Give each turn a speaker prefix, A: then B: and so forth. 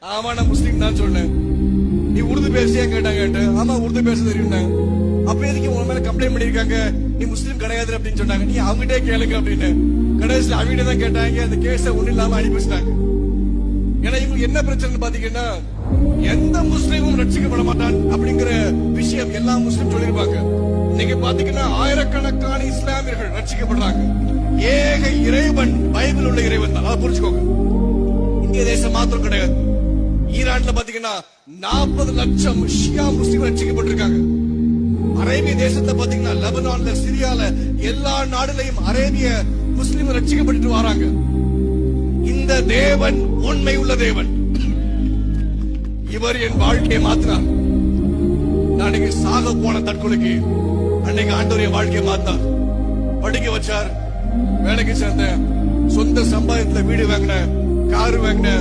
A: ஆமா நான் முஸ்லீம் தான் சொன்னேன். நீ உருது பேசியா கேட்டாங்க. ஆமா உருது பேச தெரியும். அப்ப எதுக்கு உன் மேல கம்ப்ளைண்ட் பண்ணிருக்காங்க, நீ முஸ்லீம் கிடையாது அப்படின்னு சொன்னாங்க. நீ அவங்ககிட்டே கேளுங்க அப்படின்னு கடைசியில் அவங்க தான் கேட்டாங்க. அந்த கேஸ ஒண்ணு இல்லாம அனுப்பி வச்சிட்டாங்க. ஏன்னா இவங்களுக்கு என்ன பிரச்சனை பாத்தீங்கன்னா, எந்த முஸ்லீமும் ரட்சிக்கப்பட மாட்டான் அப்படிங்கிற விஷயம் எல்லா முஸ்லீம் சொல்லிருப்பாங்க. இன்னைக்கு பாத்தீங்கன்னா ஆயிரக்கணக்கான இஸ்லாமியர்கள் ரட்சிக்கப்படுறாங்க. ஏக இறைவன் பைபிள் உள்ள இறைவன் தான், அதை புரிச்சுக்கோங்க. இந்திய தேசம் மாத்திரம் கிடையாது. ஈரான்ல பாத்தீங்கன்னா 40 லட்சம் ஷியா முஸ்லீம் ரட்சிக்கப்பட்டிருக்காங்க. அரேபிய தேசத்துல பாத்தீங்கன்னா லெபனான்ல, சிரியால, எல்லா நாடுலையும் அரேபிய முஸ்லீம் ரட்சிக்கப்பட்டு வராங்க. இந்த தேவன் உண்மை உள்ள தேவன். இவர் என் வாழ்க்கையை மாத்தினார். நான் இன்னைக்கு சாக போன தற்கொலைக்கு அன்னைக்கு ஆண்டவர் என் வாழ்க்கையை மாத்தார். படிக்க வச்சார், வேலைக்கு சேர்ந்தேன், சொந்த சம்பாதித்துல வீடு வாங்கின, காரு வாங்கின,